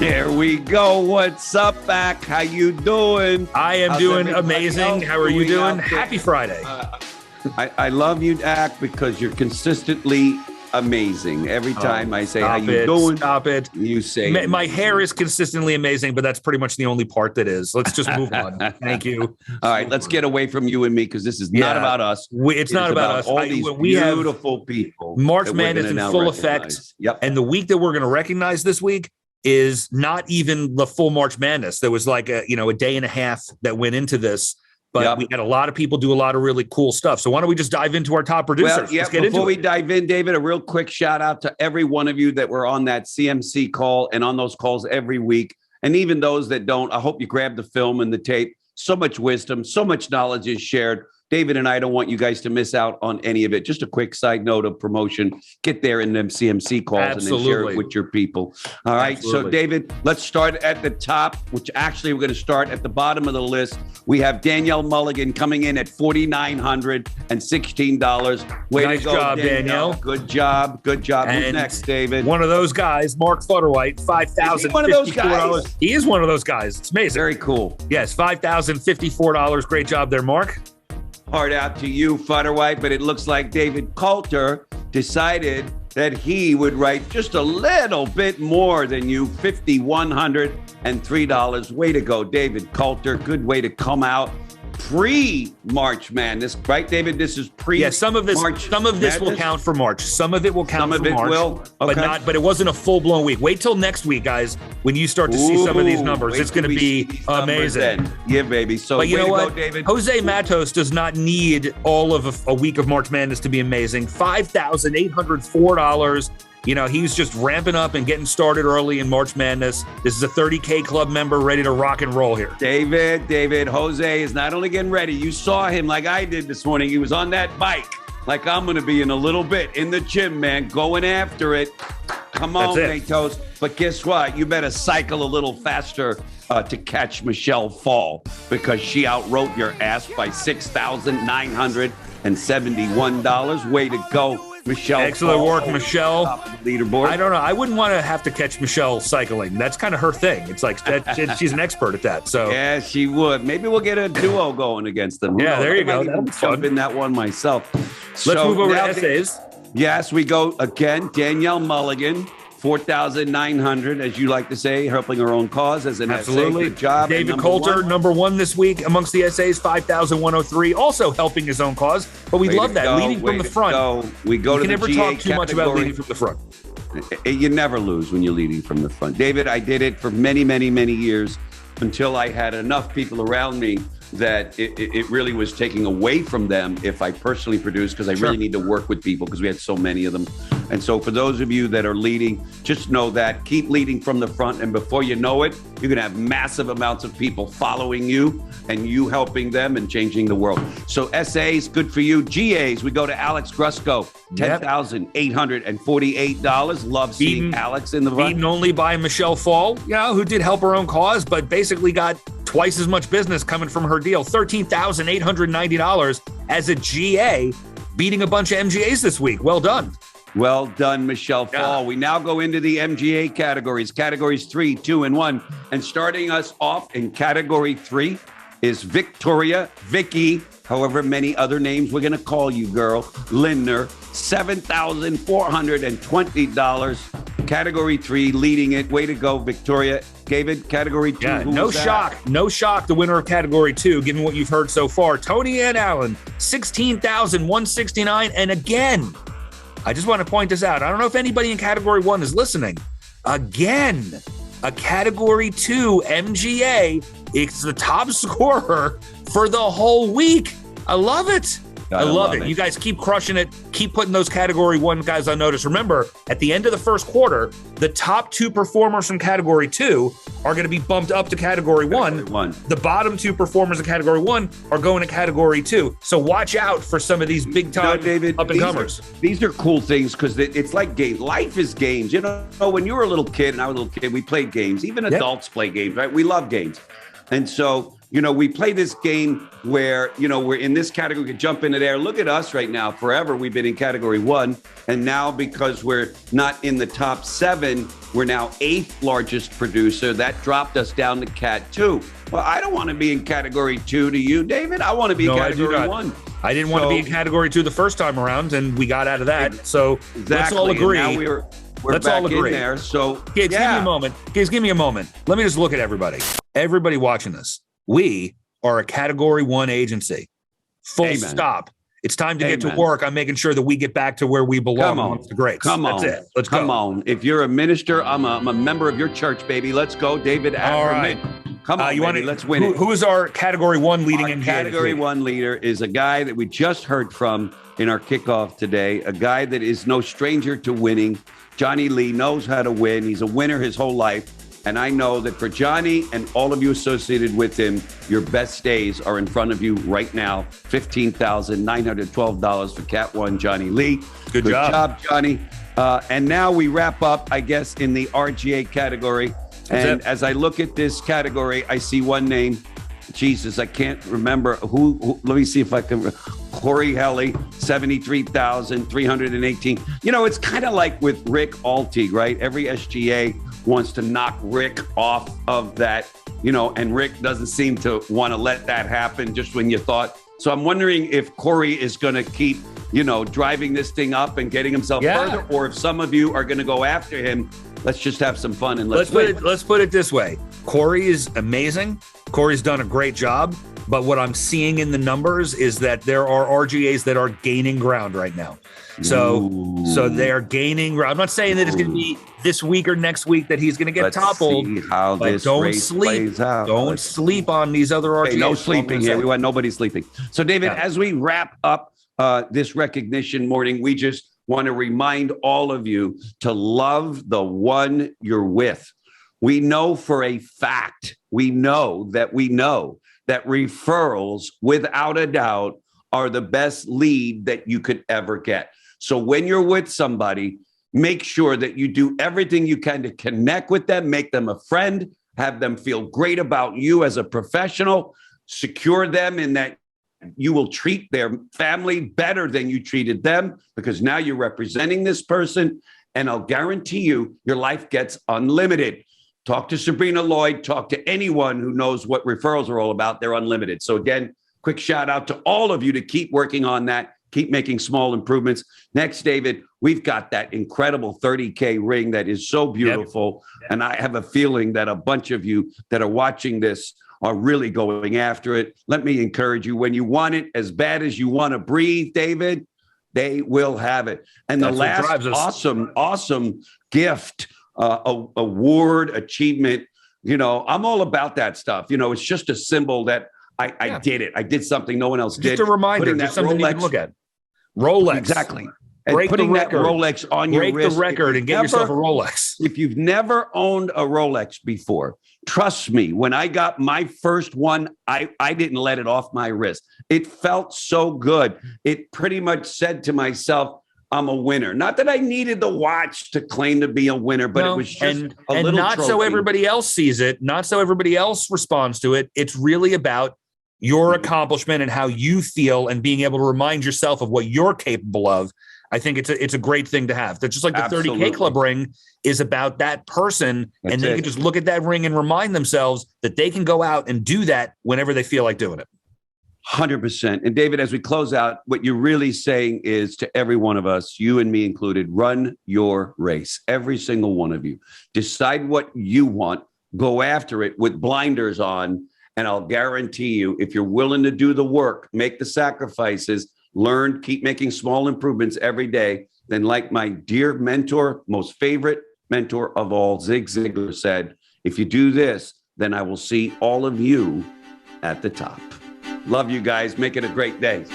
There we go. What's up, back? How you doing? I am doing amazing. How are you doing? Happy Friday. I love you, Dak, because you're consistently amazing. Every time I say, how you doing? Stop it. You say my hair is consistently amazing, but that's pretty much the only part that is. Let's just move on. Thank you. All right, let's get away from you and me because this is not about us. It's not about us. All these we beautiful people. March Madness in full effect. Yep. And the week that we're going to recognize this week is not even the full March Madness. There was like a day and a half that went into this. But we had a lot of people do a lot of really cool stuff. So why don't we just dive into our top producers? Well, before we dive in, David, a real quick shout out to every one of you that were on that CMC call and on those calls every week. And even those that don't, I hope you grab the film and the tape. So much wisdom, so much knowledge is shared. David and I don't want you guys to miss out on any of it. Just a quick side note of promotion. Get there in them CMC calls and then share it with your people. All right. Absolutely. So, David, let's start at the top, which actually we're going to start at the bottom of the list. We have Danielle Mulligan coming in at $4,916. Nice job, Danielle. Good job. Good job. And who's next, David? One of those guys, Mark Futterwhite, $5,054. One of those guys? He is one of those guys. It's amazing. Very cool. Yes, $5,054. Great job there, Mark. Heart out to you, Futterwhite, but it looks like David Coulter decided that he would write just a little bit more than you, $5,103. Way to go, David Coulter. Good way to come out pre-March Madness, right, David? This is pre. Yeah, some of this will count for March. Some of it will count for March. Okay. But it wasn't a full-blown week. Wait till next week, guys, when you start to see some of these numbers. It's going to be amazing. Yeah, baby. So, but you know what, David? Jose Matos does not need all of a week of March Madness to be amazing. $5,804. He's just ramping up and getting started early in March Madness. This is a 30K club member ready to rock and roll here. David, Jose is not only getting ready. You saw him like I did this morning. He was on that bike like I'm going to be in a little bit in the gym, man, going after it. Come on, Matos. But guess what? You better cycle a little faster to catch Michelle Fall because she outwrote your ass by $6,971. Way to go, Michelle. Excellent work, Michelle. Leaderboard. I don't know. I wouldn't want to have to catch Michelle cycling. That's kind of her thing. It's like she's an expert at that. So yeah, she would. Maybe we'll get a duo going against them. Yeah, there you go. That'll be fun. Jump in that one myself. Let's move over to essays. Yes, we go again. Danielle Mulligan, 4,900, as you like to say, helping her own cause as an Absolutely. essay. Good job. David Coulter, number one this week amongst the essays, 5,103, also helping his own cause. But we love that, leading from the front. We go to the GA category. You can never talk too much about leading from the front. You never lose when you're leading from the front. David, I did it for many, many, many years until I had enough people around me that it really was taking away from them if I personally produced, because I really need to work with people because we had so many of them. And so for those of you that are leading, just know that keep leading from the front. And before you know it, you're going to have massive amounts of people following you and you helping them and changing the world. So SAs, good for you. GAs, we go to Alex Grusko, $10,848. Love seeing Alex in the front. Beaten only by Michelle Fall, who did help her own cause, but basically got twice as much business coming from her deal. $13,890 as a GA, beating a bunch of MGAs this week. Well done. Well done, Michelle Fall. We now go into the MGA categories 3, 2, and 1. And starting us off in category 3 is Victoria, Vicky, however many other names we're going to call you, girl, Lindner, $7,420. Category 3, leading it. Way to go, Victoria. David, category 2. Yeah, no shock. No shock, the winner of category 2, given what you've heard so far. Tony Ann Allen, $16,169. And again, I just want to point this out. I don't know if anybody in category 1 is listening. Again, a category 2 MGA. It's the top scorer for the whole week. I love it. I love it. You guys keep crushing it. Keep putting those category 1 guys on notice. Remember, at the end of the first quarter, the top 2 performers from category 2 are going to be bumped up to category 1. The bottom 2 performers in category 1 are going to category 2. So watch out for some of these big time up-and-comers. These are cool things because it's like games. Life is games. When you were a little kid and I was a little kid, we played games. Even adults play games, right? We love games. And so we play this game where, we're in this category, we could jump into there. Look at us right now. Forever, we've been in category 1. And now because we're not in the top 7, we're now 8th largest producer. That dropped us down to Cat 2. Well, I don't want to be in category 2 to you, David. I want to be in category 1. I didn't want to be in category 2 the first time around, and we got out of that. So let's all agree. And now we're let's back all agree. In there. So kids, give me a moment. Kids, give me a moment. Let me just look at everybody. Everybody watching this. We are a category 1 agency. Full stop. It's time to get to work. I'm making sure that we get back to where we belong amongst the greats. That's it. Let's go. Come on. If you're a minister, I'm a member of your church, baby. Let's go, David. All right. Come on, baby. Let's win it. Who is our category 1 leading in category 1 leader is a guy that we just heard from in our kickoff today, a guy that is no stranger to winning. Johnny Lee knows how to win. He's a winner his whole life. And I know that for Johnny and all of you associated with him, your best days are in front of you right now. $15,912 for Cat 1, Johnny Lee. Good job, Johnny. And now we wrap up, I guess, in the RGA category. And as I look at this category, I see one name. Jesus, I can't remember who let me see if I can. Corey Helly, 73,318. It's kind of like with Rick Altig, right? Every SGA wants to knock Rick off of that, and Rick doesn't seem to want to let that happen just when you thought. So I'm wondering if Corey is going to keep, driving this thing up and getting himself further, or if some of you are going to go after him. Let's just have some fun and let's put it this way. Corey is amazing. Corey's done a great job. But what I'm seeing in the numbers is that there are RGAs that are gaining ground right now. So they are gaining ground. I'm not saying that it's going to be this week or next week that he's going to get toppled. See how this race plays out. Don't sleep on these other RGAs. Hey, no sleeping here. We want nobody sleeping. So, David, as we wrap up this recognition morning, we just want to remind all of you to love the one you're with. We know for a fact, we know that referrals, without a doubt, are the best lead that you could ever get. So when you're with somebody, make sure that you do everything you can to connect with them, make them a friend, have them feel great about you as a professional, secure them in that you will treat their family better than you treated them, because now you're representing this person. And I'll guarantee you, your life gets unlimited. Talk to Sabrina Lloyd, talk to anyone who knows what referrals are all about. They're unlimited. So again, quick shout out to all of you to keep working on that, keep making small improvements. Next, David, we've got that incredible 30K ring that is so beautiful. Yep. And I have a feeling that a bunch of you that are watching this are really going after it. Let me encourage you, when you want it as bad as you want to breathe, David, they will have it. And the last awesome gift, award, achievement, I'm all about that stuff. It's just a symbol that I did it. I did something no one else did. Just a reminder, just something you can look at. Rolex. Exactly. And putting that Rolex on your wrist. Break the record and get yourself a Rolex. If you've never owned a Rolex before, trust me, when I got my first one, I didn't let it off my wrist. It felt so good. It pretty much said to myself, I'm a winner. Not that I needed the watch to claim to be a winner, but it was just a little not trophy. So everybody else sees it, not so everybody else responds to it. It's really about your accomplishment and how you feel and being able to remind yourself of what you're capable of. I think it's a great thing to have. That's just like the 30K Club ring is about that person. And they can just look at that ring and remind themselves that they can go out and do that whenever they feel like doing it. 100%. And David, as we close out, what you're really saying is to every one of us, you and me included, run your race. Every single one of you. Decide what you want. Go after it with blinders on. And I'll guarantee you, if you're willing to do the work, make the sacrifices, learn, keep making small improvements every day, then like my dear mentor, most favorite mentor of all, Zig Ziglar said, if you do this, then I will see all of you at the top. Love you guys. Make it a great day.